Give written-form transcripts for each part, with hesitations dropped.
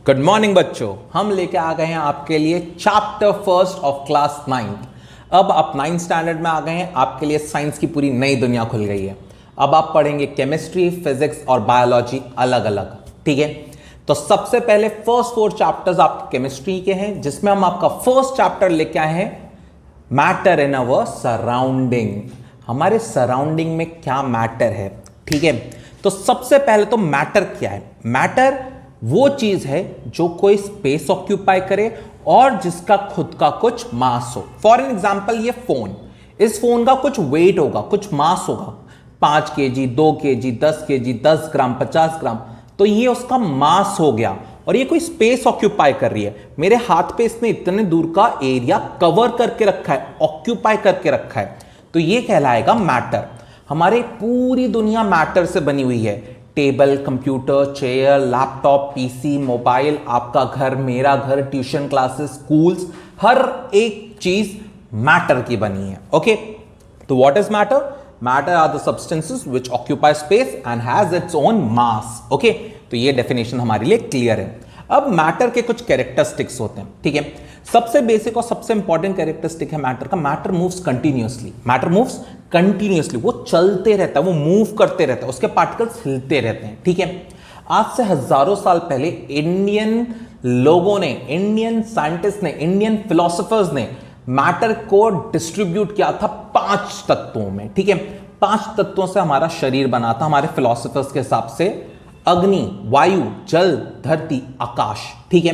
Good morning बच्चों, हम लेके आ गए हैं आपके लिए चैप्टर फर्स्ट ऑफ क्लास 9। अब आप 9th स्टैंडर्ड में आ गए हैं, आपके लिए साइंस की पूरी नई दुनिया खुल गई है। अब आप पढ़ेंगे केमिस्ट्री, फिजिक्स और बायोलॉजी अलग अलग, ठीक है। तो सबसे पहले फर्स्ट 4 चैप्टर्स आपके केमिस्ट्री के हैं, जिसमें हम आपका फर्स्ट चैप्टर लेके आए हैं मैटर इन अवर सराउंडिंग। हमारे सराउंडिंग में क्या मैटर है, ठीक है। तो सबसे पहले तो मैटर क्या है। मैटर वो चीज है जो कोई स्पेस ऑक्यूपाई करे और जिसका खुद का कुछ मास हो। फॉर एन एग्जाम्पल ये फोन, इस फोन का कुछ वेट होगा, कुछ मास होगा, 5 kg, 2 kg, 10 kg, 10 ग्राम, 50 ग्राम। तो ये उसका मास हो गया और ये कोई स्पेस ऑक्यूपाई कर रही है। मेरे हाथ पे इसने इतने दूर का एरिया कवर करके रखा है, ऑक्यूपाई करके रखा है, तो ये कहलाएगा मैटर। हमारी पूरी दुनिया मैटर से बनी हुई है। Table, computer, chair, laptop, PC, mobile, आपका घर, मेरा घर, ट्यूशन क्लासेस, स्कूल्स, हर एक चीज मैटर की बनी है। ओके, तो what is matter? Matter are the substances which occupy space and has its own mass. Okay, तो ये डेफिनेशन हमारे लिए क्लियर है। अब मैटर के कुछ कैरेक्टरिस्टिक्स होते हैं, ठीक है। सबसे बेसिक और सबसे इंपॉर्टेंट कैरेक्टरिस्टिक है मैटर का, matter moves continuously. Matter moves continuously, वो चलते रहता है, वो मूव करते रहता है, उसके पार्टिकल्स हिलते रहते हैं, ठीक है। आज से हजारों साल पहले इंडियन लोगों ने, इंडियन साइंटिस्ट ने, इंडियन फिलोसोफर्स ने मैटर को डिस्ट्रीब्यूट किया था 5 तत्वों में, ठीक है। 5 तत्वों से हमारा शरीर बना था हमारे फिलोसोफर्स के हिसाब से। अग्नि, वायु, जल, धरती, आकाश, ठीक है।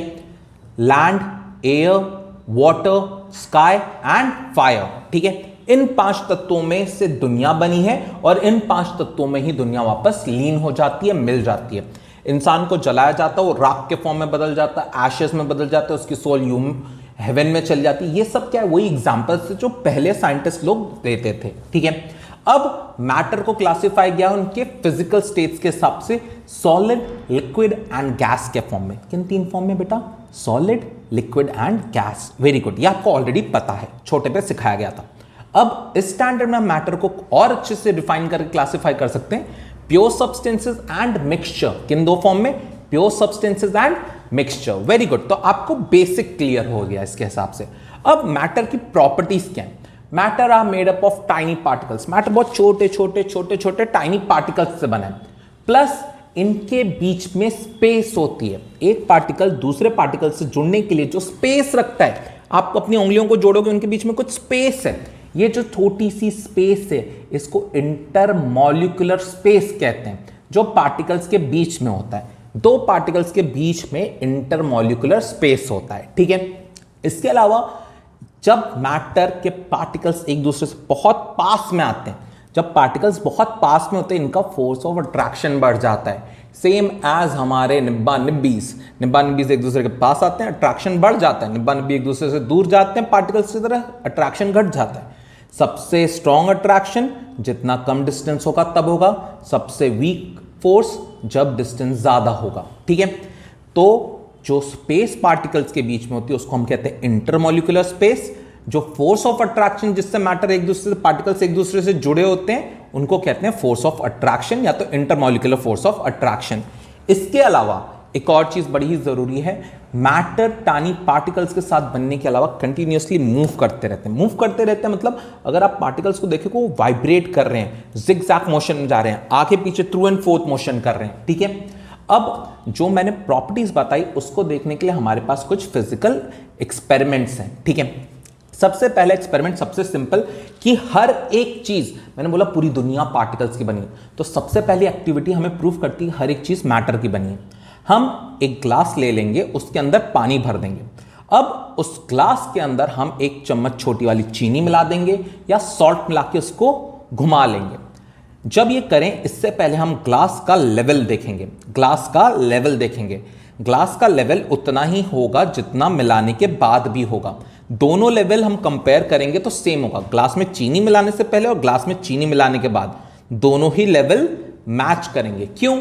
Land, air, water, sky and fire, ठीक है। इन 5 तत्वों में से दुनिया बनी है और इन 5 तत्वों में ही दुनिया वापस लीन हो जाती है, मिल जाती है। इंसान को जलाया जाता है, वो राख के फॉर्म में बदल जाता है, एशेस में बदल जाता है, उसकी सोल हेवन में चली जाती है। ये सब क्या है? वही एग्जांपल्स थे जो पहले साइंटिस्ट लोग देते थे, ठीक है। अब मैटर को क्लासिफाई किया उनके फिजिकल स्टेट्स के हिसाब से, सॉलिड, लिक्विड एंड गैस के फॉर्म में। किन 3 फॉर्म में बेटा? Solid, liquid and gas. Very good, ये आपको ऑलरेडी पता है, छोटे पे सिखाया गया था। अब इस स्टैंडर्ड में मैटर को और अच्छे से डिफाइन करके क्लासिफाई कर सकते हैं, प्योर सब्सटेंसेस एंड मिक्सचर। किन 2 फॉर्म में? Pure substances and mixture. Very good, तो आपको बेसिक क्लियर हो गया इसके हिसाब से। अब मैटर की प्रॉपर्टीज क्या है? Matter are made up of tiny particles. Matter बहुत छोटे छोटे छोटे छोटे टाइनी पार्टिकल्स से बना है, प्लस इनके बीच में स्पेस होती है। एक पार्टिकल दूसरे पार्टिकल से जुड़ने के लिए जो स्पेस रखता है, आप अपनी उंगलियों को जोड़ोगे, उनके बीच में कुछ स्पेस है। ये जो छोटी सी स्पेस है, इसको इंटरमॉलिक्यूलर स्पेस कहते हैं, जो पार्टिकल्स के बीच में होता है। 2 पार्टिकल्स के बीच में इंटरमॉलिक्यूलर स्पेस होता है, ठीक है। इसके अलावा जब मैटर के पार्टिकल्स एक दूसरे से बहुत पास में आते हैं, जब पार्टिकल्स बहुत पास में होते हैं, इनका फोर्स ऑफ अट्रैक्शन बढ़ जाता है। सेम एज हमारे निब्बा निब्बीज एक दूसरे के पास आते हैं, अट्रैक्शन बढ़ जाता है। निब्बा निब्बी एक दूसरे से दूर जाते हैं पार्टिकल्स की तरह, अट्रैक्शन घट जाता है। सबसे स्ट्रॉन्ग अट्रैक्शन जितना कम डिस्टेंस होगा तब होगा, सबसे वीक फोर्स जब डिस्टेंस ज्यादा होगा, ठीक है। तो जो स्पेस पार्टिकल्स के बीच में होती है उसको हम कहते हैं इंटरमॉलिक्यूलर स्पेस। जो फोर्स ऑफ अट्रैक्शन जिससे मैटर एक दूसरे से, पार्टिकल्स एक दूसरे से जुड़े होते हैं, उनको कहते हैं फोर्स ऑफ अट्रैक्शन या तो इंटरमॉलिक्यूलर फोर्स ऑफ अट्रैक्शन। इसके अलावा एक और चीज बड़ी ही जरूरी है, मैटर टाइनी पार्टिकल्स के साथ बनने के अलावा कंटिन्यूअसली मूव करते रहते हैं। मूव करते रहते हैं मतलब अगर आप पार्टिकल्स को देखें, वो वाइब्रेट कर रहे हैं, जिगजैग मोशन में जा रहे हैं, आगे पीछे थ्रू एंड फोर्थ मोशन कर रहे हैं, ठीक है। अब जो मैंने प्रॉपर्टीज बताई उसको देखने के लिए हमारे पास कुछ फिजिकल एक्सपेरिमेंट्स हैं, ठीक है। सबसे पहला एक्सपेरिमेंट सबसे सिंपल, कि हर एक चीज, मैंने बोला पूरी दुनिया पार्टिकल्स की बनी है, तो सबसे पहली एक्टिविटी हमें प्रूव करती है हर एक चीज मैटर की बनी है। हम एक ग्लास ले लेंगे, उसके अंदर पानी भर देंगे। अब उस ग्लास के अंदर हम 1 चम्मच छोटी वाली चीनी मिला देंगे या सॉल्ट मिला के उसको घुमा लेंगे। जब ये करें, इससे पहले हम ग्लास का लेवल देखेंगे। ग्लास का लेवल देखेंगे, ग्लास का लेवल उतना ही होगा जितना मिलाने के बाद भी होगा। दोनों लेवल हम कंपेयर करेंगे तो सेम होगा। ग्लास में चीनी मिलाने से पहले और ग्लास में चीनी मिलाने के बाद दोनों ही लेवल मैच करेंगे। क्यों?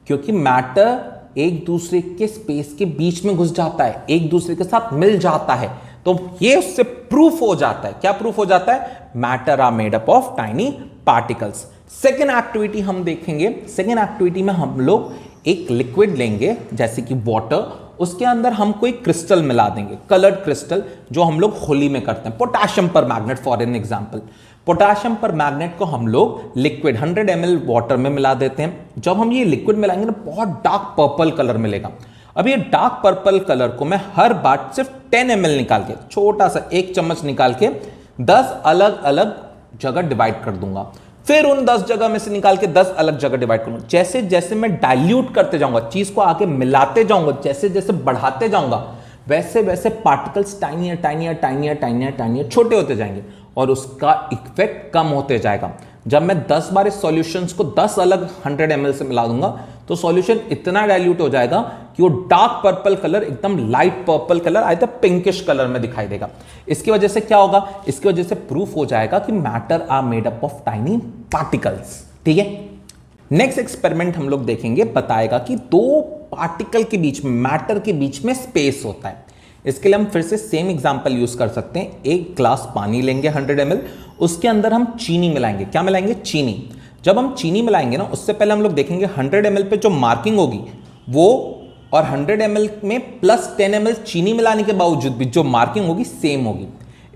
क्योंकि मैटर एक दूसरे के स्पेस के बीच में घुस जाता है, एक दूसरे के साथ मिल जाता है, तो ये उससे प्रूफ हो जाता है। क्या प्रूफ हो जाता है? Matter are made up of tiny particles. Second activity हम देखेंगे। सेकेंड एक्टिविटी में हम लोग एक लिक्विड लेंगे जैसे कि वाटर, उसके अंदर हम कोई क्रिस्टल मिला देंगे, कलर्ड क्रिस्टल, जो हम लोग होली में करते हैं, पोटेशियम पर magnet for an example. Potassium पर मैग्नेट को हम लोग लिक्विड 100 ml वाटर में मिला देते हैं। जब हम ये लिक्विड मिलाएंगे ना, बहुत डार्क पर्पल कलर मिलेगा। अब ये डार्क पर्पल कलर को मैं हर बार सिर्फ 10 ml निकाल के, छोटा सा 1 चम्मच निकाल के 10 अलग अलग जगह डिवाइड कर दूंगा। फिर उन 10 जगह में से निकाल के 10 अलग जगह डिवाइड करूंगा। जैसे जैसे मैं डाइल्यूट करते जाऊंगा, चीज को आगे मिलाते जाऊंगा, जैसे जैसे बढ़ाते जाऊंगा, वैसे वैसे particles tinier tinier tinier tinier tinier छोटे होते जाएंगे और उसका इफेक्ट कम होते जाएगा। जब मैं 10 बार इस सॉल्यूशंस को 10 अलग 100 ml से मिला दूंगा तो सॉल्यूशन इतना डाइल्यूट हो जाएगा कि वो डार्क पर्पल कलर एकदम लाइट पर्पल कलर, आया था पिंकिश कलर में दिखाई देगा। इसकी वजह से क्या होगा? इसकी वजह से प्रूफ हो जाएगा कि matter are made up of tiny particles. ठीक है, नेक्स्ट एक्सपेरिमेंट हम लोग देखेंगे, बताएगा कि दो पार्टिकल के बीच में, मैटर के बीच में स्पेस होता है। इसके लिए हम फिर से सेम एग्जांपल यूज कर सकते हैं। एक ग्लास पानी लेंगे 100 ml, उसके अंदर हम चीनी मिलाएंगे। क्या मिलाएंगे? चीनी। जब हम चीनी मिलाएंगे ना, उससे पहले हम लोग देखेंगे 100 ml पे जो मार्किंग होगी वो, और 100 ml में प्लस 10 ml चीनी मिलाने के बावजूद भी जो मार्किंग होगी सेम होगी।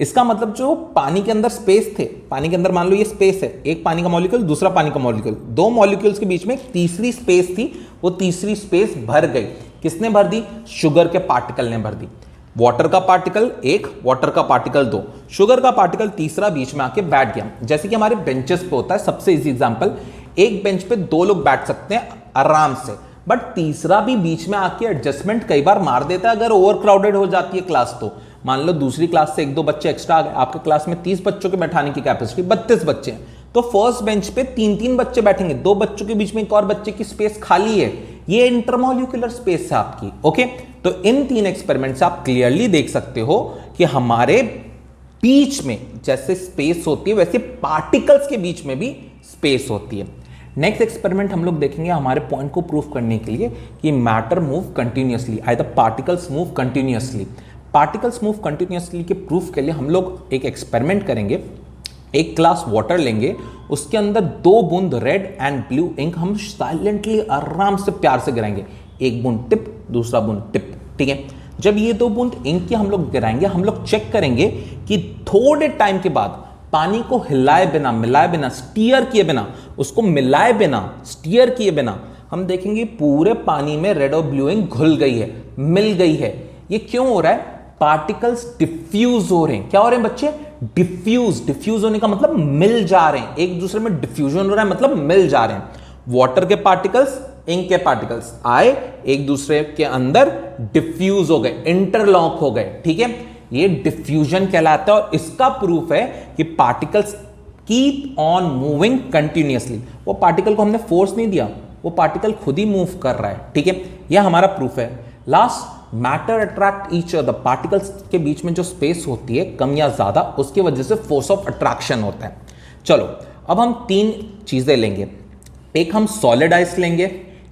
इसका मतलब जो पानी के अंदर स्पेस थे, पानी के अंदर मान लो ये स्पेस है, एक पानी का मॉलिक्यूल, दूसरा पानी का मॉलिक्यूल, दो मॉलिक्यूल्स के बीच में एक तीसरी स्पेस थी, वो तीसरी स्पेस भर गई। किसने भर दी? शुगर के पार्टिकल ने भर दी। वाटर का पार्टिकल एक, वाटर का पार्टिकल दो, शुगर का पार्टिकल तीसरा बीच में आके बैठ गया। जैसे कि हमारे बेंचेस पे होता है, सबसे इजी एग्जांपल, एक बेंच पे 2 लोग बैठ सकते हैं आराम से, बट तीसरा भी बीच में आके एडजस्टमेंट कई बार मार देता है अगर ओवर क्राउडेड हो जाती है क्लास। तो मान लो दूसरी क्लास से 1-2 बच्चे एक्स्ट्रा आ गए, आपके क्लास में 30 बच्चों के बैठाने की कैपेसिटी, 32 बच्चे हैं, तो फर्स्ट बेंच पे 3-3 बच्चे बैठेंगे, 2 बच्चों के बीच में एक और बच्चे की स्पेस खाली है, ये इंटरमॉलिक्यूलर स्पेस है आपकी। ओके, तो इन 3 एक्सपेरिमेंट से आप क्लियरली देख सकते हो कि हमारे बीच में जैसे स्पेस होती है वैसे पार्टिकल्स के बीच में भी स्पेस होती है। नेक्स्ट एक्सपेरिमेंट हम लोग देखेंगे हमारे पॉइंट को प्रूव करने के लिए कि matter move continuously, either particles move continuously. Particles move continuously के प्रूफ के लिए हम लोग एक एक्सपेरिमेंट करेंगे। एक ग्लास वाटर लेंगे, उसके अंदर 2 बूंद रेड एंड ब्लू इंक हम साइलेंटली आराम से प्यार से गिराएंगे, एक बूंद टिप, दूसरा बूंद टिप। ठीक है, जब ये 2 बूंद इंक की हम लोग गिराएंगे, हम लोग चेक करेंगे कि थोड़े टाइम के बाद पानी को हिलाए बिना, मिलाए बिना, स्टीयर किए बिना, उसको मिलाए बिना, स्टीयर किए बिना, हम देखेंगे पूरे पानी में रेड और ब्लू इंक घुल गई है, मिल गई है। ये क्यों हो रहा है? पार्टिकल्स डिफ्यूज हो रहे हैं। क्या हो रहे हैं बच्चे? डिफ्यूज होने का मतलब मिल जा रहे हैं, एक दूसरे में डिफ्यूजन हो रहा है मतलब मिल जा रहे हैं। वाटर के पार्टिकल्स, इंक के पार्टिकल्स आए, एक दूसरे के अंदर डिफ्यूज हो गए, इंटरलॉक हो गए। ठीक है, ये डिफ्यूजन कहलाता है और इसका प्रूफ है कि particles keep on moving continuously. वो पार्टिकल को हमने फोर्स नहीं दिया, वो पार्टिकल खुद ही मूव कर रहा है। ठीक है, यह हमारा प्रूफ है। Last, matter attract each other. Particles के बीच में जो स्पेस होती है कम या ज्यादा, उसकी वजह से फोर्स ऑफ अट्रैक्शन होता है। चलो, अब हम 3 चीजें लेंगे। एक हम सॉलिड आइस लेंगे,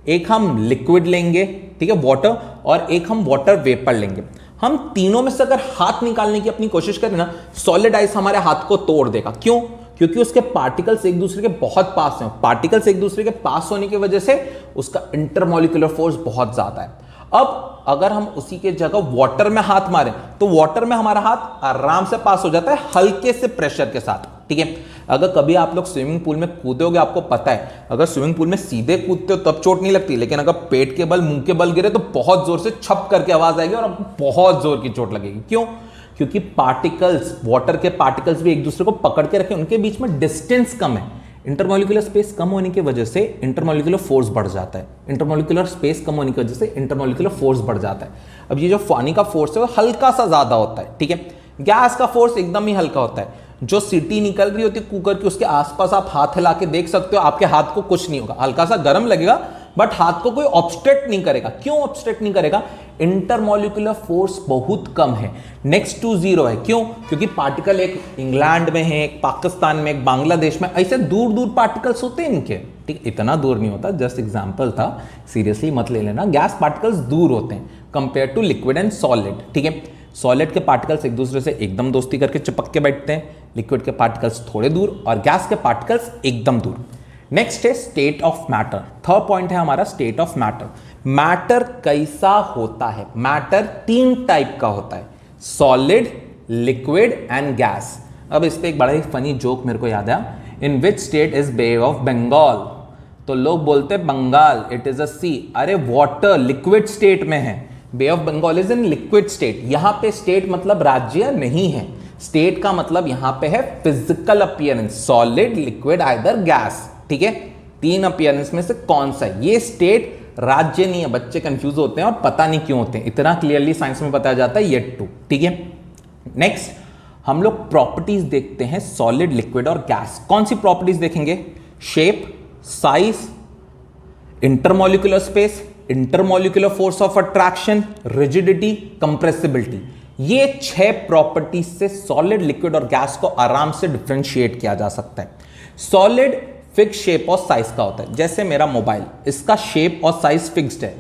एक हम लिक्विड लेंगे, ठीक है, वाटर, और एक हम वाटर वेपर लेंगे। हम तीनों में से अगर हाथ निकालने की अपनी कोशिश करें ना, सॉलिड आइस हमारे हाथ को तोड़ देगा। क्यों? क्योंकि उसके पार्टिकल्स एक दूसरे के बहुत पास हैं। पार्टिकल्स एक दूसरे के पास होने की वजह से उसका इंटरमॉलिक्यूलर फोर्स बहुत ज्यादा है। अब अगर हम उसी के जगह वाटर में हाथ मारें तो वाटर में हमारा हाथ आराम से पास हो जाता है हल्के से प्रेशर के साथ। ठीक है, अगर कभी आप लोग स्विमिंग पूल में कूदोगे, आपको पता है अगर स्विमिंग पूल में सीधे कूदते हो तब चोट नहीं लगती, लेकिन अगर पेट के बल, मुंह के बल गिरे तो बहुत जोर से छप करके आवाज आएगी और आपको बहुत जोर की चोट लगेगी। क्यों? क्योंकि पार्टिकल्स, वाटर के पार्टिकल्स भी एक दूसरे को पकड़ के रखे, उनके बीच में डिस्टेंस कम है। इंटरमॉलिक्यूलर स्पेस कम होने की वजह से इंटरमॉलिक्यूलर फोर्स बढ़ जाता है। इंटरमॉलिक्यूलर स्पेस कम होने की वजह से इंटरमॉलिक्यूलर फोर्स बढ़ जाता है। अब ये जो पानी का फोर्स है वो हल्का सा ज्यादा होता है। ठीक है, गैस का फोर्स एकदम ही हल्का होता है। जो सीटी निकल रही होती है कुकर की, उसके आसपास आप हाथ हिला के देख सकते हो, आपके हाथ को कुछ नहीं होगा, हल्का सा गर्म लगेगा बट हाथ को कोई ऑब्स्ट्रक्ट नहीं करेगा। क्यों ऑब्स्ट्रक्ट नहीं करेगा? इंटरमॉलिक्यूलर फोर्स बहुत कम है, नेक्स्ट टू 0 है। क्यों? क्योंकि पार्टिकल एक इंग्लैंड में है, एक पाकिस्तान में, एक बांग्लादेश में, ऐसे दूर दूर पार्टिकल्स होते हैं इनके। ठीक, इतना दूर नहीं होता, जस्ट एग्जांपल था, सीरियसली मत ले लेना। गैस पार्टिकल्स दूर होते हैं compare to liquid and solid. ठीक है, सॉलिड के पार्टिकल्स एक दूसरे से एकदम दोस्ती करके चिपक के बैठते हैं, लिक्विड के पार्टिकल्स थोड़े दूर और गैस के पार्टिकल्स एकदम दूर। नेक्स्ट है state of matter. Third point है हमारा स्टेट ऑफ मैटर। मैटर कैसा होता है? मैटर 3 टाइप का होता है, सॉलिड, लिक्विड एंड गैस। अब इस पे एक बड़ा ही फनी जोक मेरे को याद आया, in which state is Bay of Bengal? तो लोग बोलते हैं Bengal, it is a sea. अरे वाटर लिक्विड स्टेट में है, Bay of Bengal is in liquid state. यहां पे स्टेट मतलब राज्य नहीं है, स्टेट का मतलब यहां पे है physical appearance, solid, liquid, either gas. ठीक है, 3 अपीयरेंस में से कौन सा है? ये स्टेट राज्य नहीं है। बच्चे कंफ्यूज होते हैं और पता नहीं क्यों होते हैं, इतना क्लियरली साइंस में बताया जाता है येट टू। ठीक है, नेक्स्ट हम लोग प्रॉपर्टीज देखते हैं सॉलिड, लिक्विड और गैस। कौन सी प्रॉपर्टीज देखेंगे? Shape, size, intermolecular space, intermolecular force of attraction, rigidity, compressibility. ये 6 प्रॉपर्टीज से सॉलिड, लिक्विड और गैस को आराम से डिफरेंशिएट किया जा सकता है। सॉलिड फिक्स शेप और साइज का होता है, जैसे मेरा मोबाइल, इसका शेप और साइज फिक्स्ड है।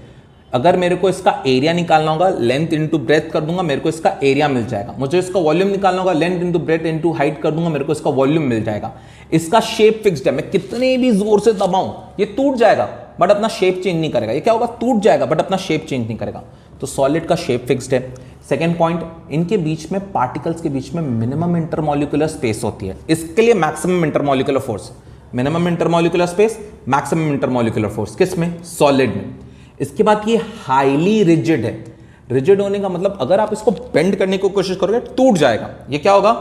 अगर मेरे को इसका एरिया निकालना होगा, लेंथ इंटू ब्रेथ कर दूंगा, मेरे को इसका एरिया मिल जाएगा। मुझे इसका वॉल्यूम निकालना होगा, length into breadth into height कर दूंगा, मेरे को इसका वॉल्यूम मिल जाएगा। इसका शेप फिक्स्ड है, मैं कितने भी जोर से दबाऊं ये टूट जाएगा बट अपना शेप चेंज नहीं करेगा। ये क्या होगा? टूट जाएगा बट अपना शेप चेंज नहीं करेगा। तो सॉलिड का शेप फिक्स्ड है। सेकेंड पॉइंट, इनके बीच में, पार्टिकल्स के बीच में मिनिमम इंटरमॉलिक्यूलर स्पेस होती है, इसके लिए maximum intermolecular force. Minimum intermolecular space, maximum intermolecular force, किस में? सॉलिड में। इसके बाद ये हाईली रिजिड है। रिजिड होने का मतलब अगर आप इसको बेंड करने की कोशिश करोगे टूट जाएगा। ये क्या होगा?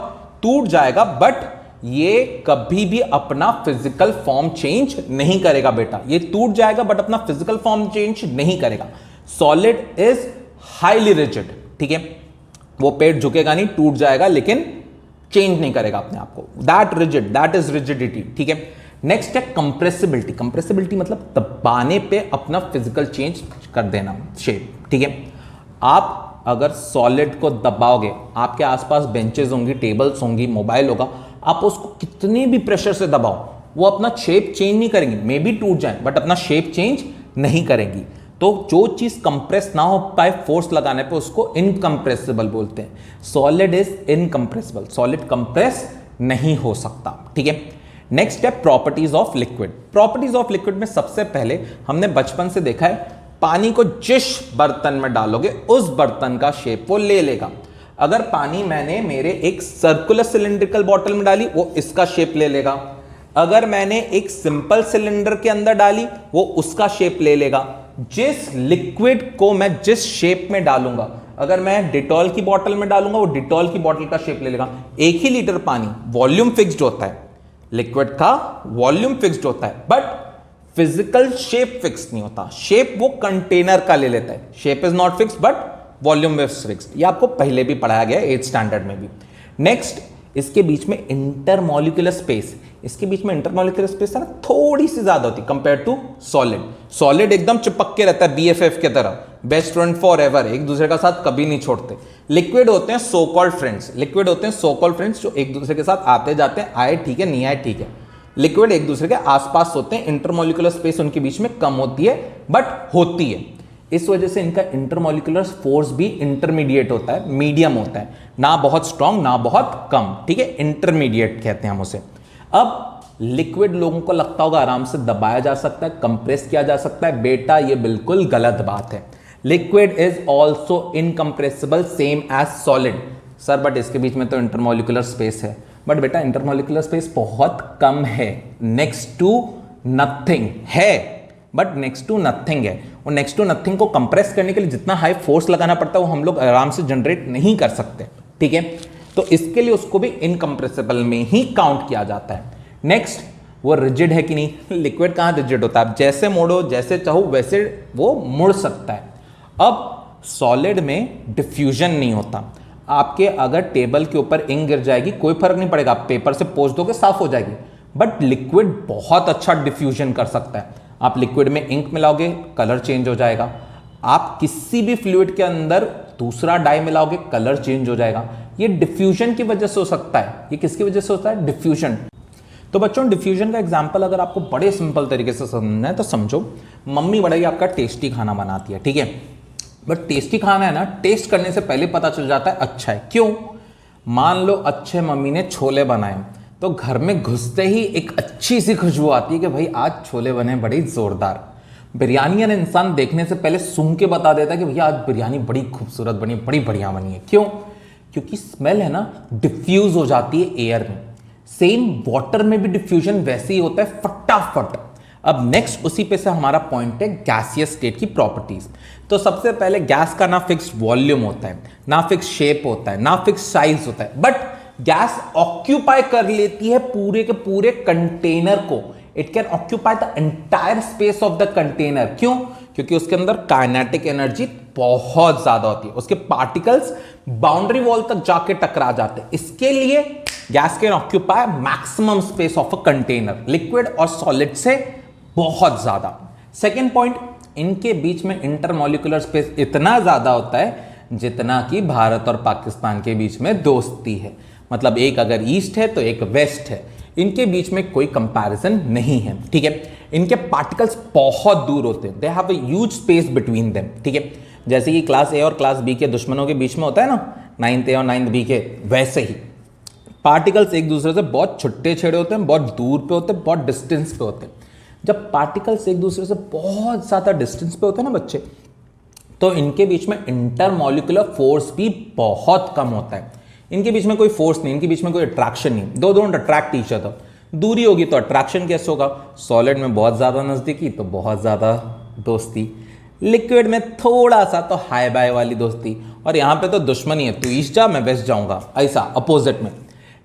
टूट जाएगा, बट ये कभी भी अपना फिजिकल फॉर्म चेंज नहीं करेगा बेटा। ये टूट जाएगा बट अपना फिजिकल फॉर्म चेंज नहीं करेगा। Solid is highly rigid. ठीक है, वो पेड़ झुकेगा नहीं, टूट जाएगा लेकिन चेंज नहीं करेगा अपने आप को। That rigid, that is rigidity. ठीक है, नेक्स्ट है कंप्रेसिबिलिटी। कंप्रेसिबिलिटी मतलब दबाने पे अपना फिजिकल चेंज कर देना, शेप। ठीक है, आप अगर सॉलिड को दबाओगे, आपके आसपास बेंचेस होंगी, टेबल्स होंगी, मोबाइल होगा, आप उसको कितने भी प्रेशर से दबाओ, वो अपना शेप चेंज नहीं करेंगी। मे बी टूट जाए बट अपना शेप चेंज नहीं करेंगी। तो जो चीज कंप्रेस ना हो पाए फोर्स लगाने पे, उसको इनकंप्रेसिबल बोलते हैं। Solid is incompressible, solid compress नहीं हो सकता। ठीक है, नेक्स्ट है properties of liquid. Properties of liquid में सबसे पहले हमने बचपन से देखा है, पानी को जिस बर्तन में डालोगे उस बर्तन का शेप वो ले लेगा। अगर पानी मैंने मेरे एक सर्कुलर सिलिंड्रिकल बॉटल में डाली, वो इसका शेप ले लेगा। अगर मैंने एक सिंपल सिलेंडर के अंदर डाली, वो उसका शेप ले लेगा। जिस लिक्विड को मैं जिस शेप में डालूंगा, अगर मैं डिटॉल की बॉटल में डालूंगा, वो डिटॉल की बॉटल का शेप ले लेगा। 1 ही लीटर पानी, वॉल्यूम फिक्स्ड होता है, लिक्विड का वॉल्यूम फिक्स्ड होता है, बट फिजिकल शेप फिक्स नहीं होता। शेप वो कंटेनर का ले लेता है। Shape is not fixed but volume is fixed. ये आपको पहले भी पढ़ाया गया है 8th स्टैंडर्ड में भी। नेक्स्ट, इसके बीच में इंटरमॉलिक्यूलर स्पेस, इसके बीच में इंटरमॉलिक्यूलर स्पेस है ना, थोड़ी सी ज्यादा होती कंपेयर टू सॉलिड। सॉलिड एकदम चिपक के रहता है BFF के तरह, बेस्ट फ्रेंड फॉर एवर, एक दूसरे का साथ कभी नहीं छोड़ते। लिक्विड होते हैं सो कॉल्ड फ्रेंड्स, लिक्विड होते हैं सो कॉल्ड फ्रेंड्स जो एक दूसरे के साथ आते जाते हैं, आए ठीक है, नहीं आए ठीक है। लिक्विड एक दूसरे के आसपास होते हैं, इंटरमॉलिक्यूलर स्पेस उनके बीच में कम होती है बट होती है। इस वजह से इनका इंटरमॉलिक्यूलर फोर्स भी इंटरमीडिएट होता है, मीडियम होता है, ना बहुत स्ट्रांग ना बहुत कम। ठीक है, इंटरमीडिएट कहते हैं हम उसे। अब लिक्विड लोगों को लगता होगा आराम से दबाया जा सकता है, कंप्रेस किया जा सकता है। बेटा ये बिल्कुल गलत बात है। Liquid is also incompressible same as solid. Sir but इसके बीच में तो इंटरमॉलिक्यूलर स्पेस है। बट बेटा इंटरमॉलिक्यूलर स्पेस बहुत कम है, नेक्स्ट टू नथिंग है, बट नेक्स्ट टू नथिंग है। और नेक्स्ट टू नथिंग को कंप्रेस करने के लिए जितना हाई फोर्स लगाना पड़ता है वो हम लोग आराम से जनरेट नहीं कर सकते। ठीक है, तो इसके लिए उसको भी इनकंप्रेसिबल में ही काउंट किया जाता है। नेक्स्ट, वो रिजिड है कि नहीं? लिक्विड कहां रिजिड होता है? जैसे मोड़ो, जैसे चाहो वैसे वो मुड़ सकता है। अब सॉलिड में डिफ्यूजन नहीं होता। आपके अगर टेबल के ऊपर इंक गिर जाएगी कोई फर्क नहीं पड़ेगा, आप पेपर से पोंछ दोगे साफ हो जाएगी। बट लिक्विड बहुत अच्छा डिफ्यूजन कर सकता है। आप लिक्विड में इंक मिलाओगे, कलर चेंज हो जाएगा। आप किसी भी फ्लूइड के अंदर दूसरा डाई मिलाओगे, कलर चेंज हो जाएगा। ये डिफ्यूजन की वजह से हो सकता है। ये किसकी वजह से होता है? डिफ्यूजन। तो बच्चों डिफ्यूजन का एग्जांपल अगर आपको बड़े सिंपल तरीके से समझना है तो समझो, मम्मी बड़ा ही आपका टेस्टी खाना बनाती है, ठीक है, बट टेस्टी खाना है ना, टेस्ट करने से पहले पता चल जाता है अच्छा है। क्यों? मान लो अच्छे मम्मी ने छोले बनाए तो घर में घुसते ही एक अच्छी सी खुशबू आती है कि भाई आज छोले बने बड़ी जोरदार। बिरयानी यानी इंसान देखने से पहले सूंघ के बता देता है कि भैया आज बिरयानी बड़ी खूबसूरत बनी, बड़ी बढ़िया बनी है। क्यों? क्योंकि स्मेल है ना डिफ्यूज हो जाती है एयर में। सेम वाटर में भी डिफ्यूजन वैसे ही होता है फटाफट। अब नेक्स्ट उसी पे से हमारा पॉइंट है गैसियस स्टेट की प्रॉपर्टीज। तो सबसे पहले गैस का ना फिक्स वॉल्यूम होता है, ना फिक्स शेप होता है, ना फिक्स साइज होता है, बट गैस ऑक्यूपाई कर लेती है पूरे के पूरे कंटेनर को। It can occupy the entire space of the container. क्यों? क्योंकि उसके अंदर काइनेटिक एनर्जी बहुत ज्यादा होती है, उसके पार्टिकल्स बाउंड्री वॉल तक जाके टकरा जाते हैं। इसके लिए gas can occupy maximum space of a container, liquid और सॉलिड से बहुत ज्यादा। सेकेंड पॉइंट, इनके बीच में इंटरमॉलिक्यूलर स्पेस इतना ज्यादा होता है जितना कि भारत और पाकिस्तान के बीच में दोस्ती है। मतलब एक अगर ईस्ट है तो एक वेस्ट है, इनके बीच में कोई कंपैरिजन नहीं है। ठीक है, इनके पार्टिकल्स बहुत दूर होते हैं, they have a huge space between them. ठीक है, जैसे कि क्लास ए और क्लास बी के दुश्मनों के बीच में होता है ना, 9th ए और 9th बी के, वैसे ही पार्टिकल्स एक दूसरे से बहुत छुट्टे छेड़े होते हैं, बहुत दूर पे होते हैं, बहुत डिस्टेंस पे होते हैं। जब पार्टिकल्स एक दूसरे से बहुत ज़्यादा डिस्टेंस पे होते हैं ना बच्चे, तो इनके बीच में इंटरमॉलिक्यूलर फोर्स भी बहुत कम होता है। इनके बीच में कोई फोर्स नहीं, इनके बीच में कोई अट्रैक्शन नहीं, दो डोंट अट्रैक्ट ईच अदर। दूरी होगी तो अट्रैक्शन कैसे होगा? सॉलिड में बहुत ज़्यादा नज़दीकी तो बहुत ज़्यादा दोस्ती, लिक्विड में थोड़ा सा तो हाई बाय वाली दोस्ती, और यहाँ पे तो दुश्मनी है, तू ईस्ट जा मैं वेस्ट जाऊँगा, ऐसा अपोजिट में।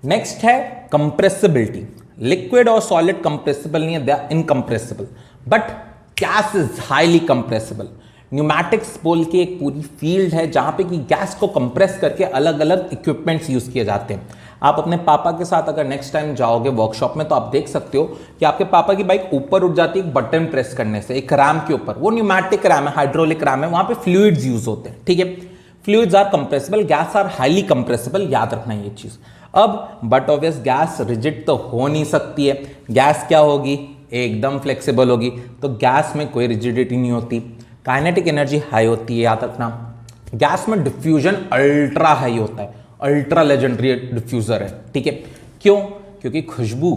नेक्स्ट है कंप्रेसिबिलिटी। लिक्विड और सॉलिड कंप्रेसिबल नहीं है, they are incompressible, but gas is highly compressible. Pneumatics बोल के एक पूरी फील्ड है जहां पे कि गैस को कंप्रेस करके अलग अलग इक्विपमेंट्स यूज किए जाते हैं। आप अपने पापा के साथ अगर नेक्स्ट टाइम जाओगे वर्कशॉप में तो आप देख सकते हो कि आपके पापा की बाइक ऊपर उठ जाती है एक बटन प्रेस करने से, एक रैम के ऊपर। वो न्यूमैटिक रैम है, हाइड्रोलिक रैम है, वहां पे फ्लूइड्स यूज होते हैं। ठीक है, fluids are compressible, gas are highly compressible, याद रखना ये चीज। अब बट ऑब्वियस गैस रिजिड तो हो नहीं सकती है, गैस क्या होगी? एकदम फ्लेक्सिबल होगी। तो गैस में कोई रिजिडिटी नहीं होती, काइनेटिक एनर्जी हाई होती है, याद रखना। गैस में डिफ्यूजन अल्ट्रा हाई होता है, अल्ट्रा लेजेंडरी डिफ्यूजर है। ठीक है, क्यों? क्योंकि खुशबू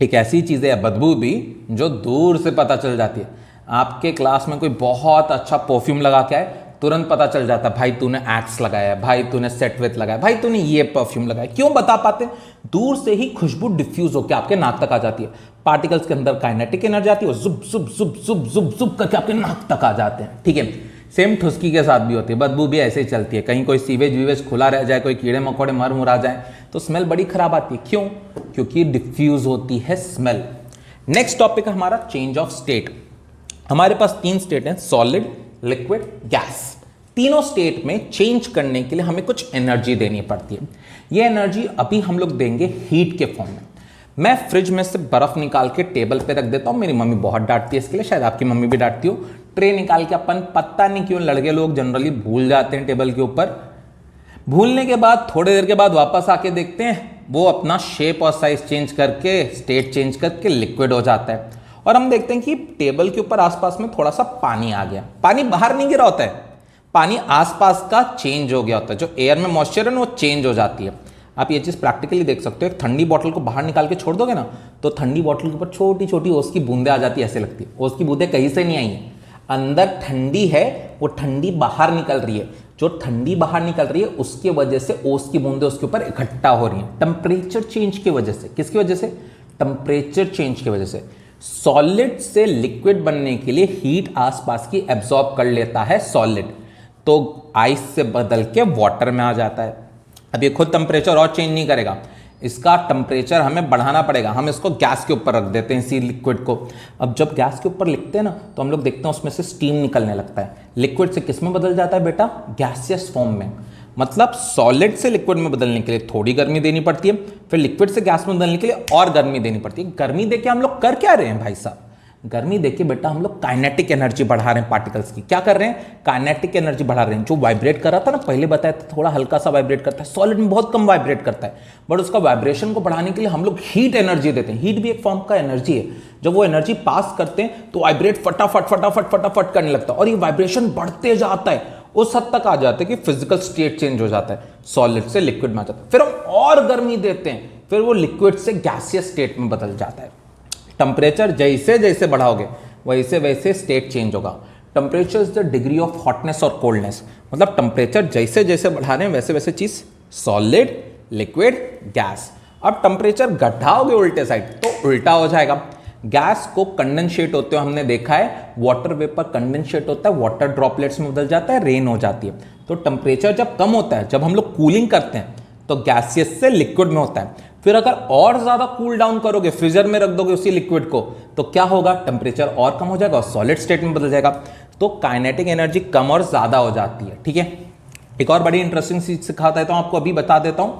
एक ऐसी चीज है, बदबू भी, जो दूर से पता चल जाती है। आपके क्लास में कोई बहुत अच्छा परफ्यूम लगा के आए, तुरंत पता चल जाता है भाई तूने एक्स लगाया है, भाई तूने सेट विथ लगाया, भाई तूने ये परफ्यूम लगाया। क्यों बता पाते? दूर से ही खुशबू डिफ्यूज होकर आपके नाक तक आ जाती है। पार्टिकल्स के अंदर काइनेटिक एनर्जी आती है, जुब जुब जुब जुब जुब जुब करके आपके नाक तक आ जाते हैं। ठीक है, सेम ठुस्की के साथ भी होती है, बदबू भी ऐसे ही चलती है। कहीं कोई सीवेज वीवेज खुला रह जाए, कोई कीड़े मकोड़े मर मुरा जाए तो स्मेल बड़ी खराब आती है। क्यों? क्योंकि डिफ्यूज होती है स्मेल। नेक्स्ट टॉपिक है हमारा चेंज ऑफ स्टेट। हमारे पास 3 स्टेट हैं, सॉलिड, लिक्विड, गैस। तीनों स्टेट में चेंज करने के लिए हमें कुछ एनर्जी देनी पड़ती है। ये एनर्जी अभी हम लोग देंगे हीट के फॉर्म में। मैं फ्रिज में से बर्फ निकाल के टेबल पे रख देता हूँ, मेरी मम्मी बहुत डांटती है इसके लिए, शायद आपकी मम्मी भी डांटती हो। ट्रे निकाल के अपन, पता नहीं क्यों लड़के लोग जनरली भूल जाते हैं टेबल के ऊपर। भूलने के बाद थोड़ी देर के बाद वापस आके देखते हैं वो अपना शेप और साइज चेंज करके, स्टेट चेंज करके लिक्विड हो जाता है। और हम देखते हैं कि टेबल के ऊपर आसपास में थोड़ा सा पानी आ गया, पानी बाहर नहीं गिरा होता है, पानी आसपास का चेंज हो गया होता है। जो एयर में मॉइस्चर है ना वो चेंज हो जाती है। आप ये चीज़ प्रैक्टिकली देख सकते हो, एक ठंडी बॉटल को बाहर निकाल के छोड़ दोगे ना तो ठंडी बॉटल के ऊपर छोटी छोटी ओस की बूंदें आ जाती है, ऐसे लगती है ओस की बूंदें कहीं से नहीं आई हैं, अंदर ठंडी है, वो ठंडी बाहर निकल रही है। जो ठंडी बाहर निकल रही है उसकी वजह से ओस की बूंदें उसके ऊपर इकट्ठा हो रही हैं, टेम्परेचर चेंज की वजह से। किसकी वजह से? टेम्परेचर चेंज की वजह से। सॉलिड से लिक्विड बनने के लिए हीट आसपास की एब्जॉर्ब कर लेता है सॉलिड, तो आइस से बदल के वाटर में आ जाता है। अब ये खुद टेम्परेचर और चेंज नहीं करेगा, इसका टेम्परेचर हमें बढ़ाना पड़ेगा। हम इसको गैस के ऊपर रख देते हैं इसी लिक्विड को। अब जब गैस के ऊपर लिखते हैं ना तो हम लोग देखते हैं उसमें से स्टीम निकलने लगता है। लिक्विड से किस में बदल जाता है बेटा? गैसियस फॉर्म में। मतलब सॉलिड से लिक्विड में बदलने के लिए थोड़ी गर्मी देनी पड़ती है, फिर लिक्विड से गैस में बदलने के लिए और गर्मी देनी पड़ती है। गर्मी देके हम लोग कर क्या रहे हैं भाई साहब? गर्मी देखिए बेटा, हम लोग काइनेटिक एनर्जी बढ़ा रहे हैं पार्टिकल्स की। क्या कर रहे हैं? काइनेटिक एनर्जी बढ़ा रहे हैं। जो वाइब्रेट कर रहा था ना, पहले बताया था थोड़ा हल्का सा वाइब्रेट करता है, सॉलिड में बहुत कम वाइब्रेट करता है, बट उसका वाइब्रेशन को बढ़ाने के लिए हम लोग हीट एनर्जी देते हैं। हीट भी एक फॉर्म का एनर्जी है। जब वो एनर्जी पास करते हैं तो वाइब्रेट फटाफट फटाफट फटाफट करने लगता है और ये वाइब्रेशन बढ़ते जाता है, उस हद तक आ जाता है कि फिजिकल स्टेट चेंज हो जाता है, सॉलिड से लिक्विड में आ जाता है। फिर हम और गर्मी देते हैं, फिर वो लिक्विड से गैसियस स्टेट में बदल जाता है। टेम्परेचर जैसे जैसे बढ़ाओगे वैसे वैसे स्टेट चेंज होगा। Temperature is the degree of hotness और कोल्डनेस, मतलब टेम्परेचर जैसे जैसे बढ़ा रहे हैं वैसे वैसे चीज सॉलिड, लिक्विड, गैस। अब टेम्परेचर घटाओगे उल्टे साइड तो उल्टा हो जाएगा। गैस को कंडेंसेट होते हुए हमने देखा है, वाटर वेपर कंडेंसेट होता है, वाटर ड्रॉपलेट्स में बदल जाता है, रेन हो जाती है। तो टेम्परेचर जब कम होता है, जब हम लोग कूलिंग करते हैं तो गैसियस से लिक्विड में होता है। फिर अगर और ज्यादा कूल डाउन करोगे, फ्रीजर में रख दोगे उसी लिक्विड को, तो क्या होगा, टेम्परेचर और कम हो जाएगा और सॉलिड स्टेट में बदल जाएगा। तो काइनेटिक एनर्जी कम और ज्यादा हो जाती है। ठीक है, एक और बड़ी इंटरेस्टिंग चीज सिखाता है तो आपको अभी बता देता हूं।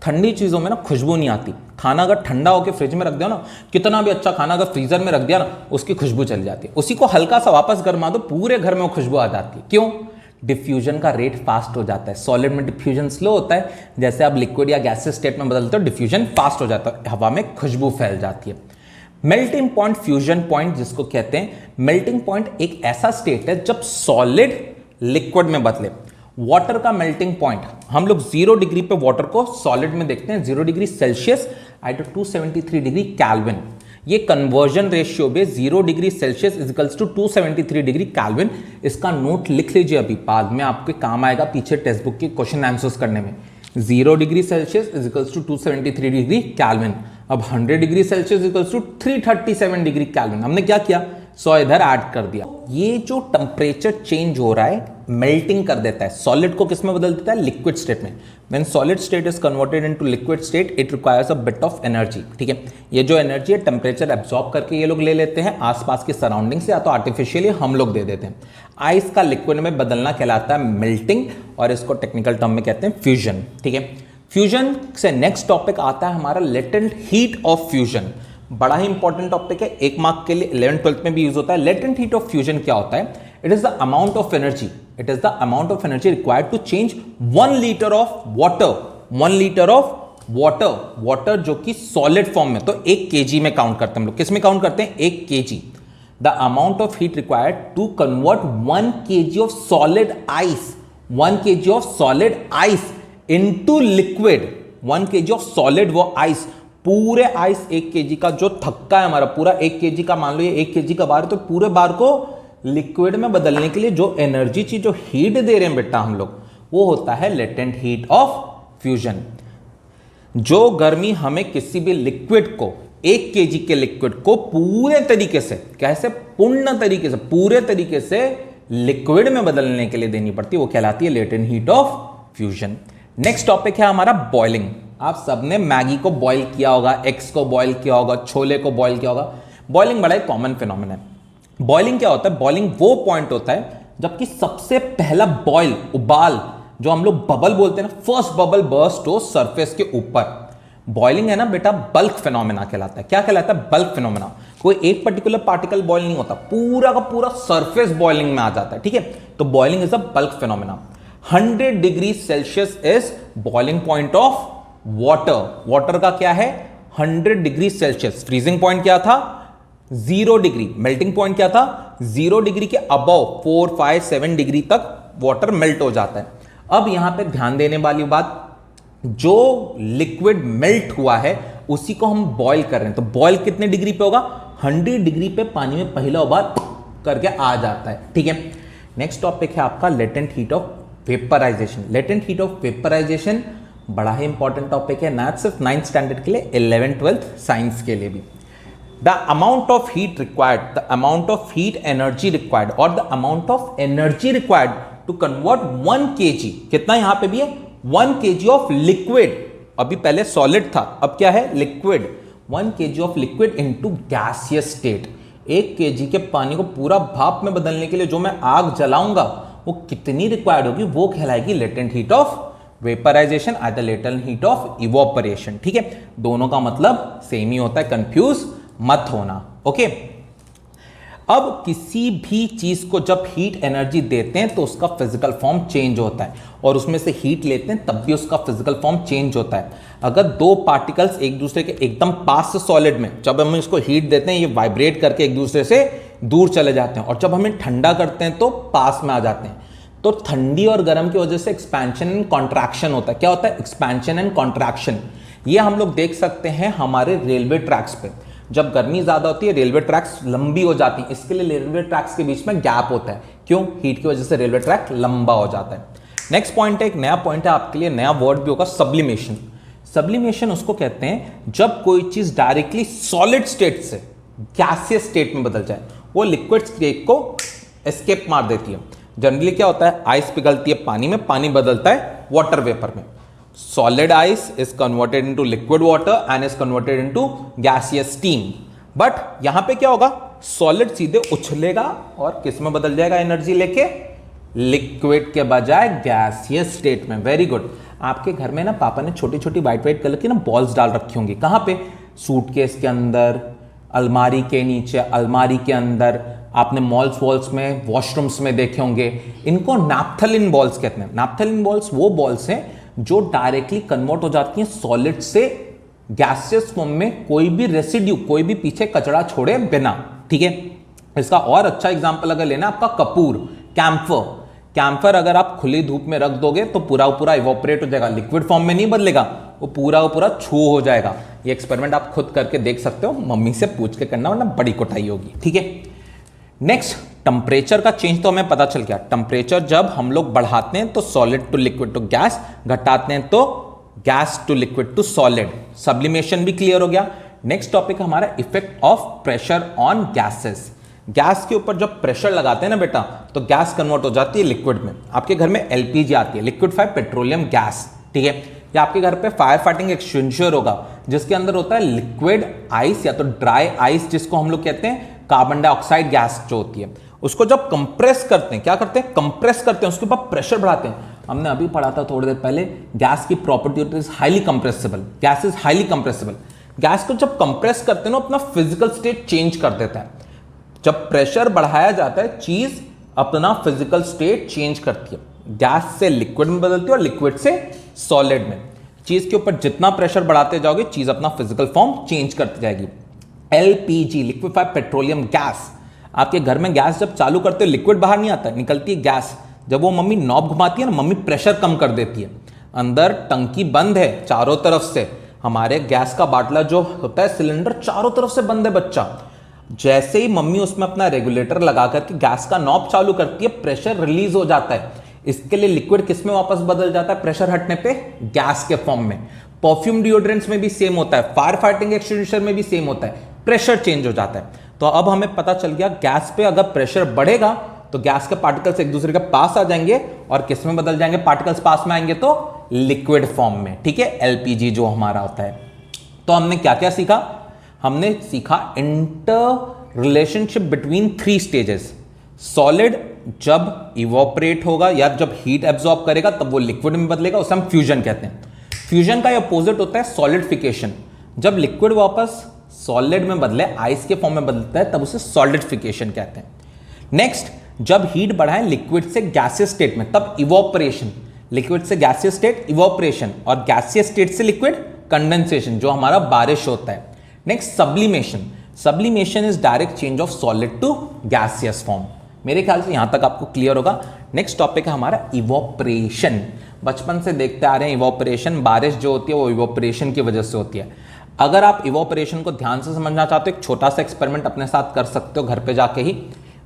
ठंडी चीजों में ना खुशबू नहीं आती। खाना अगर ठंडा होकर फ्रिज में रख दिया ना, कितना भी अच्छा खाना अगर फ्रीजर में रख दिया ना, उसकी खुशबू चली जाती है। उसी को हल्का सा वापस गर्मा दो, पूरे घर में वो खुशबू आ जाती है। क्यों? डिफ्यूजन का रेट फास्ट हो जाता है। सॉलिड में डिफ्यूजन स्लो होता है, जैसे आप लिक्विड या गैसेस स्टेट में बदलते हो डिफ्यूजन फास्ट हो जाता है, हवा में खुशबू फैल जाती है। मेल्टिंग पॉइंट, फ्यूजन पॉइंट जिसको कहते हैं, मेल्टिंग पॉइंट एक ऐसा स्टेट है जब सॉलिड लिक्विड में बदले। वाटर का मेल्टिंग पॉइंट, हम लोग 0 डिग्री पे वाटर को सॉलिड में देखते हैं, 0 degree Celsius at 273 degree kelvin. ये कन्वर्जन रेशियो भी 0 degree Celsius is equals to 273 degree kelvin. इसका नोट लिख लीजिए, अभी बाद में आपके काम आएगा पीछे टेक्स्ट बुक के क्वेश्चन आंसर्स करने में। 0 degree Celsius is equals to 273 degree kelvin. अब 100 degree Celsius is equals to 337 degree kelvin. हमने क्या किया, 100 इधर ऐड कर दिया। ये जो टेम्परेचर चेंज हो रहा है मेल्टिंग कर देता है, सॉलिड को किस में बदल देता है, लिक्विड स्टेट में। When solid state is converted into liquid state it requires a bit of energy. ठीक है, ये जो एनर्जी है टेम्परेचर एब्जॉर्ब करके ये लोग ले लेते हैं आसपास की सराउंडिंग से, या तो आर्टिफिशियली हम लोग दे देते हैं। आइस का लिक्विड में बदलना कहलाता है मेल्टिंग, और इसको टेक्निकल टर्म में कहते हैं फ्यूजन। ठीक है, फ्यूजन से नेक्स्ट टॉपिक आता है हमारा लेटेंट हीट ऑफ फ्यूजन। बड़ा ही इंपॉर्टेंट टॉपिक है, 1 मार्क के लिए 11th 12th में भी यूज होता है। लेटेंट हीट ऑफ फ्यूजन क्या होता है? It is the amount of energy, it is the amount of energy required to change 1 litre of water, 1 litre of water जो कि सॉलिड फॉर्म में, तो 1 kg में काउंट करते हैं हम लोग। किस में काउंट करते हैं? 1 kg। The amount of heat required to convert 1 kg of solid ice, 1 kg of solid ice into liquid, 1 kg of solid वो आइस, पूरे आइस 1 kg का जो थक्का है हमारा, पूरा 1 kg का, मान लो ये 1 kg का बार है, तो पूरे बार को लिक्विड में बदलने के लिए जो एनर्जी चाहिए, जो हीट दे रहे हैं बेटा हम लोग, वो होता है लेटेंट हीट ऑफ फ्यूजन। जो गर्मी हमें किसी भी लिक्विड को, 1 kg के लिक्विड को पूरे तरीके से, कैसे, पूर्ण तरीके से, पूरे तरीके से लिक्विड में बदलने के लिए देनी पड़ती है, वो कहलाती है latent heat of fusion. Next topic है हमारा बॉइलिंग। आप सबने मैगी को बॉईल किया होगा, एग्स को बॉईल किया होगा, छोले को बॉईल किया होगा। बॉइलिंग बड़ा एक कॉमन फिनोमेना है। बॉइलिंग क्या होता है? बॉइलिंग वो पॉइंट होता है जबकि सबसे पहला बॉयल, उबाल, जो हम लोग बबल बोलते हैं ना, फर्स्ट बबल बर्स्ट हो सरफेस के ऊपर। बॉइलिंग है ना बेटा, बल्क फिनोमेना कहलाता है। क्या कहलाता है? Bulk phenomena. कोई एक पर्टिकुलर पार्टिकल बॉयल नहीं होता, पूरा का पूरा सरफेस बॉइलिंग में आ जाता है। ठीक है, तो boiling is a bulk phenomena. 100 degree Celsius is boiling point of water. Water का क्या है? 100 डिग्री सेल्सियस। फ्रीजिंग पॉइंट क्या था? 0 डिग्री। मेल्टिंग पॉइंट क्या था? 0 डिग्री के अबव 4, 5, 7 डिग्री तक वाटर मेल्ट हो जाता है। अब यहां पे ध्यान देने वाली बात, जो लिक्विड मेल्ट हुआ है उसी को हम बॉईल कर रहे हैं, तो बॉईल कितने डिग्री पे होगा? 100 डिग्री पे पानी में पहला उबाल करके आ जाता है। ठीक है, नेक्स्ट टॉपिक है आपका latent heat of vaporisation. Latent heat of vaporisation बड़ा ही इंपॉर्टेंट टॉपिक है, ना सिर्फ 9th स्टैंडर्ड के लिए, 11th 12th साइंस के लिए भी। The amount of heat required, the amount of heat energy required, और the amount of energy required to convert 1 kg, कितना यहां पे भी है? 1 kg ऑफ लिक्विड, अभी पहले सॉलिड था, अब क्या है? Liquid. 1 kg of liquid into gaseous state. 1 kg के पानी को पूरा भाप में बदलने के लिए जो मैं आग जलाऊंगा वो कितनी रिक्वायर्ड होगी, वो कहलाएगी latent heat of vaporization at the latent heat of evaporation. ठीक है, दोनों का मतलब सेम ही होता है, कंफ्यूज मत होना। ओके, अब किसी भी चीज को जब हीट एनर्जी देते हैं तो उसका फिजिकल फॉर्म चेंज होता है, और उसमें से हीट लेते हैं तब भी उसका फिजिकल फॉर्म चेंज होता है। अगर 2 पार्टिकल्स एक दूसरे के एकदम पास से सॉलिड में, जब हम इसको हीट देते हैं ये वाइब्रेट करके एक दूसरे से दूर चले जाते हैं, और जब हमें ठंडा करते हैं तो पास में आ जाते हैं। तो ठंडी और गर्म की वजह से एक्सपेंशन एंड कॉन्ट्रैक्शन होता है। क्या होता है? Expansion and contraction. ये हम लोग देख सकते हैं हमारे रेलवे ट्रैक्स पे। जब गर्मी ज्यादा होती है रेलवे ट्रैक्स लंबी हो जाती है, इसके लिए रेलवे ट्रैक्स के बीच में गैप होता है। क्यों? हीट की वजह से रेलवे ट्रैक लंबा हो जाता है। नेक्स्ट पॉइंट है, एक नया पॉइंट है आपके लिए, नया वर्ड भी होगा, सब्लिमेशन। सब्लिमेशन उसको कहते हैं जब कोई चीज डायरेक्टली सॉलिड स्टेट से गैसियस स्टेट में बदल जाए, वो लिक्विड स्टेट को एस्केप मार देती है। जनरली क्या होता है, आइस पिघलती है पानी में, पानी बदलता है वाटर वेपर में। Solid ice is converted into liquid water and is converted into gaseous steam. But यहां पे क्या होगा, सॉलिड सीधे उछलेगा और किस में बदल जाएगा एनर्जी लेके, लिक्विड के बजाय गैसियस स्टेट में। Very good. आपके घर में ना पापा ने छोटी छोटी व्हाइट व्हाइट कलर की ना बॉल्स डाल रखी होंगी। कहां पे? सूटकेस के अंदर, अलमारी के नीचे, अलमारी के अंदर, आपने मॉल्स वॉल्स में, वॉशरूम्स में देखे होंगे। इनको नैप्थलिन बॉल्स कहते हैं। नैप्थलिन बॉल्स वो बॉल्स हैं जो डायरेक्टली कन्वर्ट हो जाती हैं सॉलिड से गैसियस फॉर्म में, कोई भी रेसिड्यू, कोई भी पीछे कचरा छोड़े बिना। ठीक है, इसका और अच्छा एग्जांपल अगर लेना आपका कपूर, कैम्फर। कैम्फर अगर आप खुली धूप में रख दोगे तो पूरा इवोपरेट हो जाएगा, लिक्विड फॉर्म में नहीं बदलेगा, वो पूरा छू हो जाएगा। ये एक्सपेरिमेंट आप खुद करके देख सकते हो, मम्मी से पूछ के करना वरना बड़ी कुटाई होगी। ठीक है, नेक्स्ट टेम्परेचर का चेंज तो हमें पता चल गया। टेम्परेचर जब हम लोग बढ़ाते हैं तो solid to liquid to gas, घटाते हैं तो gas to liquid to solid. Sublimation भी क्लियर हो गया। नेक्स्ट टॉपिक हमारा effect of pressure on gases. Gas के ऊपर जब प्रेशर लगाते हैं ना बेटा, तो गैस कन्वर्ट हो जाती है लिक्विड में। आपके घर में एलपीजी आती है, लिक्विफाइड पेट्रोलियम गैस। ठीक है, या आपके घर पे फायर फाइटिंग एक्सटिंग्विशर होगा जिसके अंदर होता है लिक्विड आइस या तो ड्राई आइस, जिसको हम लोग कहते हैं कार्बन डाइऑक्साइड गैस जो होती है। उसको जब कंप्रेस करते हैं, क्या करते हैं, कंप्रेस करते हैं, उसके ऊपर प्रेशर बढ़ाते हैं। हमने अभी पढ़ा था थोड़ी देर पहले, गैस की property is highly compressible. Gas is highly compressible. Gas को जब कंप्रेस करते हैं ना, अपना फिजिकल स्टेट चेंज कर देता है। जब प्रेशर बढ़ाया जाता है, चीज अपना फिजिकल स्टेट चेंज करती है। गैस से लिक्विड में बदलती है और लिक्विड से सॉलिड में। चीज के ऊपर जितना प्रेशर बढ़ाते जाओगे, चीज अपना फिजिकल फॉर्म चेंज करती जाएगी। LPG, liquefied petroleum gas. आपके घर में गैस जब चालू करते हो, लिक्विड बाहर नहीं आता, निकलती है गैस। जब वो मम्मी नॉब घुमाती है ना, मम्मी प्रेशर कम कर देती है, अंदर टंकी बंद है चारों तरफ से। हमारे गैस का बाटला जो होता है, सिलेंडर चारों तरफ से बंद है बच्चा। जैसे ही मम्मी उसमें अपना रेगुलेटर लगा करके गैस का नॉब चालू करती है, प्रेशर रिलीज हो जाता है। इसके लिए लिक्विड किस में वापस बदल जाता है, प्रेशर हटने पे गैस के फॉर्म में। परफ्यूम डिओड्रेंट्स में भी सेम होता है, फायर फाइटिंग एक्सटिंग्विशर में भी सेम होता है, प्रेशर चेंज हो जाता है। तो अब हमें पता चल गया, गैस पे अगर प्रेशर बढ़ेगा तो गैस के पार्टिकल्स एक दूसरे के पास आ जाएंगे और किस में बदल जाएंगे, पार्टिकल्स पास में आएंगे तो लिक्विड फॉर्म में। ठीक है, एलपीजी जो हमारा होता है। तो हमने क्या क्या सीखा? हमने सीखा inter relationship between 3 stages. Solid जब इवोपरेट होगा या जब हीट एब्जॉर्ब करेगा तब वो लिक्विड में बदलेगा, उसे हम फ्यूजन कहते हैं। फ्यूजन का अपोजिट होता है सॉलिडिफिकेशन। जब लिक्विड वापस सॉलिड में बदले, आइस के फॉर्म में बदलता है, तब उसे सॉलिडिफिकेशन कहते हैं। नेक्स्ट, जब हीट बढ़ाएं लिक्विड से गैसियस स्टेट में, तब इवोपरेशन। लिक्विड से गैसियस स्टेट इवोपरेशन, और गैसियस स्टेट से लिक्विड कंडेंसेशन, जो हमारा बारिश होता है। Next, sublimation. Sublimation is direct change of solid to gaseous form. मेरे ख्याल से यहां तक आपको क्लियर होगा। नेक्स्ट टॉपिक है हमारा इवोपरेशन। बचपन से देखते आ रहे हैं इवोपरेशन, बारिश जो होती है वो इवोपरेशन की वजह से होती है। अगर आप इवोपरेशन को ध्यान से समझना चाहते हो, एक छोटा सा एक्सपेरिमेंट अपने साथ कर सकते हो घर पे जाके ही।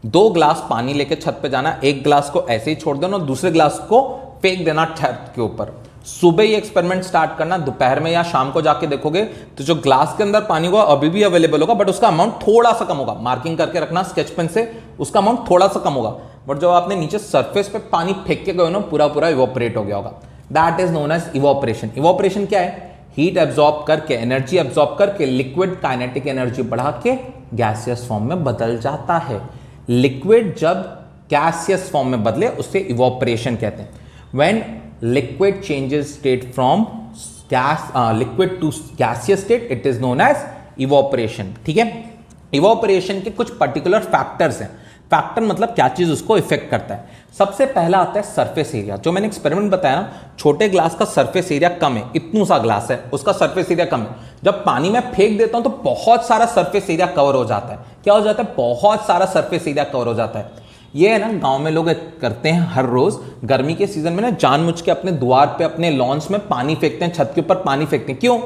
2 ग्लास पानी लेके छत पे जाना, एक ग्लास को ऐसे ही छोड़ देना और दूसरे ग्लास को फेंक देना छत के ऊपर। सुबह ये एक्सपेरिमेंट स्टार्ट करना, दोपहर में या शाम को जाके देखोगे तो जो ग्लास के अंदर पानी होगा अभी भी अवेलेबल होगा, बट उसका अमाउंट थोड़ा सा कम होगा। मार्किंग करके रखना स्केच पेन से, उसका अमाउंट थोड़ा सा कम होगा। बट जब आपने नीचे सरफेस पे पानी फेंक के गए ना, पूरा इवोपरेट हो गया होगा। That is known as evaporation. Evaporation क्या है? हीट एब्जॉर्ब करके, एनर्जी एब्जॉर्ब करके लिक्विड काइनेटिक एनर्जी बढ़ा के गैसियस फॉर्म में बदल जाता है। लिक्विड जब गैसियस फॉर्म में बदले उसे इवोपरेशन कहते हैं। When liquid changes state from liquid to gaseous state, it is known as evaporation. ठीक है, इवोपरेशन के कुछ पर्टिकुलर फैक्टर्स हैं। फैक्टर मतलब क्या चीज उसको इफेक्ट करता है। सबसे पहला आता है सरफेस एरिया। जो मैंने एक्सपेरिमेंट बताया ना, छोटे ग्लास का सरफेस एरिया कम है, इतना सा ग्लास है, उसका सरफेस एरिया कम है। जब पानी में फेंक देता हूं तो बहुत सारा सरफेस एरिया कवर हो जाता है। क्या हो जाता है? बहुत सारा सरफेस एरिया कवर हो जाता है। ये है ना, गांव में लोग करते हैं हर रोज गर्मी के सीजन में ना, जानबूझ के अपने द्वार पे, अपने लॉन्स में पानी फेंकते हैं, छत के ऊपर पानी फेंकते हैं। क्यों?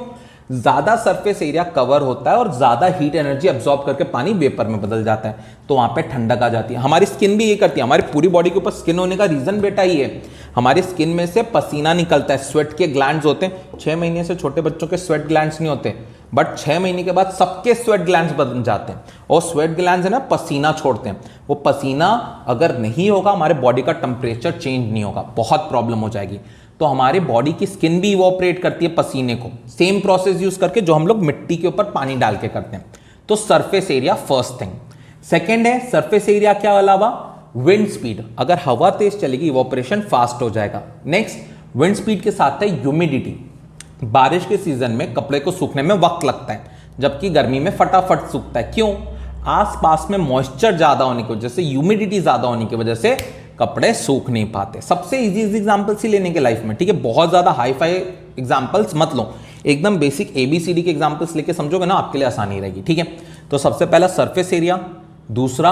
ज्यादा सरफेस एरिया कवर होता है और ज्यादा हीट एनर्जी एब्जॉर्ब करके पानी वेपर में बदल जाता है, तो वहां पे ठंडक आ जाती है। हमारी स्किन भी ये करती है, हमारी पूरी बॉडी के ऊपर स्किन होने का रीजन बेटा ये है, हमारी स्किन में से पसीना निकलता है, स्वेट के ग्लैंड्स होते हैं। 6 महीने से छोटे बच्चों के स्वेट ग्लैंड्स नहीं होते, बट 6 महीने के बाद सबके स्वेट ग्लैंड्स बन जाते हैं, और स्वेट ग्लैंड्स है ना पसीना छोड़ते हैं। वो पसीना अगर नहीं होगा, हमारे बॉडी का टेम्परेचर चेंज नहीं होगा, बहुत प्रॉब्लम हो जाएगी। तो हमारी बॉडी की स्किन भी इवोपरेट करती है पसीने को, सेम प्रोसेस यूज करके जो हम लोग मिट्टी के ऊपर पानी डाल के करते हैं। तो surface area first thing. Second है सरफेस एरिया के अलावा विंड स्पीड, अगर हवा तेज चलेगी इवोपरेशन फास्ट हो जाएगा। नेक्स्ट विंड स्पीड के साथ है ह्यूमिडिटी, बारिश के सीजन में कपड़े को सूखने में वक्त लगता है, जबकि गर्मी में फटाफट सूखता है। क्यों? आसपास में मॉइस्चर ज्यादा होने की वजह से, ह्यूमिडिटी ज्यादा होने की वजह से कपड़े सूख नहीं पाते। सबसे इजी एग्जांपल्स ही लेने के लाइफ में, ठीक है, बहुत ज्यादा हाई फाई एग्जांपल्स मत लो, एकदम बेसिक ABCD के एग्जांपल्स लेके समझोगे ना, आपके लिए आसानी रहेगी। ठीक है, तो सबसे पहला सरफेस एरिया, दूसरा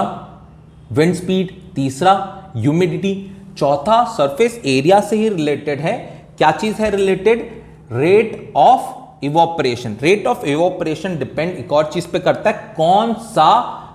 विंड स्पीड, तीसरा ह्यूमिडिटी, चौथा सरफेस एरिया से ही रिलेटेड है। क्या चीज है related? Rate of evaporation. Rate of evaporation depend एक और चीज पे करता है, कौन सा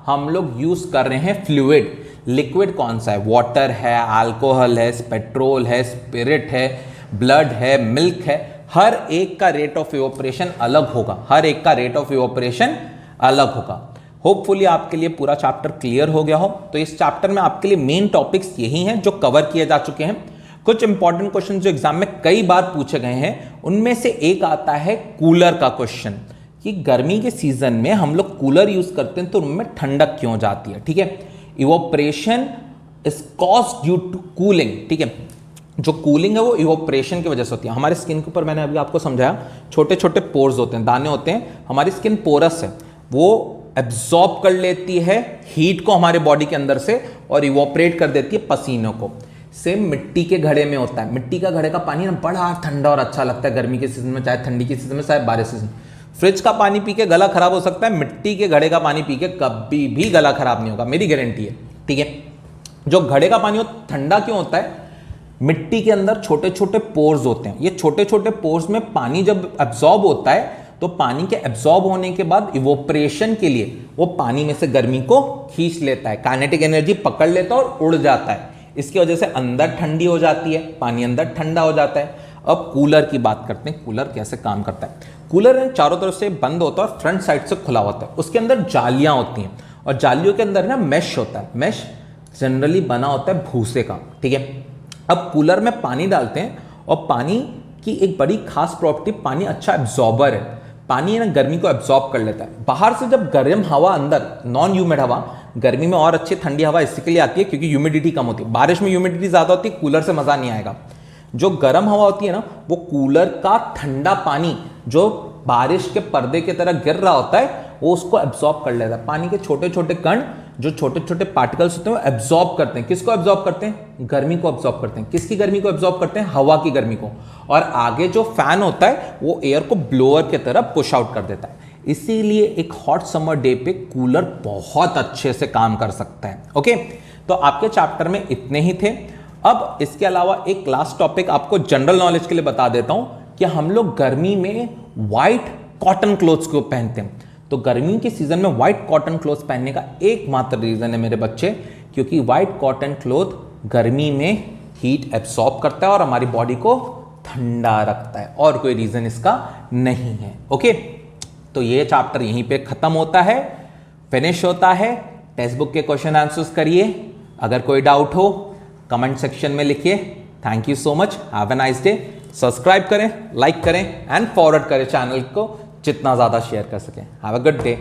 हम लोग यूज कर रहे हैं फ्लूइड, लिक्विड कौन सा है, वाटर है, अल्कोहल है, पेट्रोल है, स्पिरिट है, ब्लड है, मिल्क है, हर एक का रेट ऑफ इवोपरेशन अलग होगा, हर एक का रेट ऑफ इवोपरेशन अलग होगा। होपफुली आपके लिए पूरा चैप्टर क्लियर हो गया हो। तो इस चैप्टर में आपके लिए मेन टॉपिक्स यही हैं जो कवर किए जा चुके हैं। कुछ इंपॉर्टेंट क्वेश्चन जो एग्जाम में कई बार पूछे गए हैं, उनमें से एक आता है कूलर का क्वेश्चन, कि गर्मी के सीजन में हम लोग कूलर यूज करते हैं तो रूम में ठंडक क्यों जाती है। ठीक है, evaporation is caused due to cooling. ठीक है, जो कूलिंग है वो इवोपरेशन की वजह से होती है। हमारे स्किन के ऊपर मैंने अभी आपको समझाया, छोटे छोटे पोर्स होते हैं, दाने होते हैं, हमारी स्किन पोरस है, वो एब्जॉर्ब कर लेती है हीट को हमारे बॉडी के अंदर से और इवोपरेट कर देती है पसीनों को। सेम मिट्टी के घड़े में होता है, मिट्टी का घड़े का पानी ना बड़ा ठंडा और अच्छा लगता है गर्मी के सीजन में, चाहे ठंडी के सीजन में, चाहे बारिश सीजन। फ्रिज का पानी पी के गला खराब हो सकता है, मिट्टी के घड़े का पानी पी के कभी भी गला खराब नहीं होगा, मेरी गारंटी है। ठीक है, जो घड़े का पानी हो ठंडा क्यों होता है? मिट्टी के अंदर छोटे छोटे पोर्स होते हैं, ये छोटे छोटे पोर्स में पानी जब एब्जॉर्ब होता है तो पानी के एब्जॉर्ब होने के बाद इवोपरेशन के लिए वो पानी में से गर्मी को खींच लेता है, काइनेटिक एनर्जी पकड़ लेता है और उड़ जाता है। इसकी वजह से अंदर ठंडी हो जाती है, पानी अंदर ठंडा हो जाता है। अब कूलर की बात करते हैं, कूलर कैसे काम करता है। कूलर चारों तरफ से बंद होता है और फ्रंट साइड से खुला होता है, उसके अंदर जालियां होती हैं और जालियों के अंदर ना मैश होता है। मैश जनरली बना होता है भूसे का। ठीक है, अब कूलर में पानी डालते हैं और पानी की एक बड़ी खास प्रॉपर्टी, पानी अच्छा एब्जॉर्बर है, पानी है ना गर्मी को एब्जॉर्ब कर लेता है। बाहर से जब गर्म हवा अंदर, नॉन ह्यूमिड हवा, गर्मी में और अच्छी ठंडी हवा इसी के लिए आती है क्योंकि ह्यूमिडिटी कम होती है। बारिश में ह्यूमिडिटी ज्यादा होती है, कूलर से मजा नहीं आएगा। जो गर्म हवा होती है ना, वो कूलर का ठंडा पानी जो बारिश के पर्दे की तरह गिर रहा होता है, वो उसको एब्जॉर्ब कर लेता है। पानी के छोटे छोटे कण, जो छोटे छोटे पार्टिकल्स होते हैं, वो एब्जॉर्ब करते हैं। किसको एब्जॉर्ब करते हैं? गर्मी को एब्जॉर्ब करते हैं। किसकी गर्मी को एब्जॉर्ब करते हैं? हवा की गर्मी को। और आगे जो फैन होता है वो एयर को ब्लोअर की तरह पुश आउट कर देता है। इसीलिए एक हॉट समर डे पे कूलर बहुत अच्छे से काम कर सकता है। ओके, तो आपके चैप्टर में इतने ही थे। अब इसके अलावा एक लास्ट टॉपिक आपको जनरल नॉलेज के लिए बता देता हूं कि हम लोग गर्मी में व्हाइट कॉटन क्लोथ्स को पहनते हैं। तो गर्मी के सीजन में व्हाइट कॉटन क्लोथ्स पहनने का एकमात्र रीजन है मेरे बच्चे, क्योंकि व्हाइट कॉटन क्लोथ गर्मी में हीट एब्सॉर्ब करता है और हमारी बॉडी को ठंडा रखता है, और कोई रीजन इसका नहीं है। ओके, तो ये चैप्टर यहीं पे खत्म होता है, फिनिश होता है। टेक्स्ट बुक के क्वेश्चन आंसर्स करिए, अगर कोई डाउट हो कमेंट सेक्शन में लिखिए। Thank you so much, have a nice day. Subscribe करें, लाइक करें एंड फॉरवर्ड करें चैनल को, जितना ज़्यादा शेयर कर सकें। Have a good day.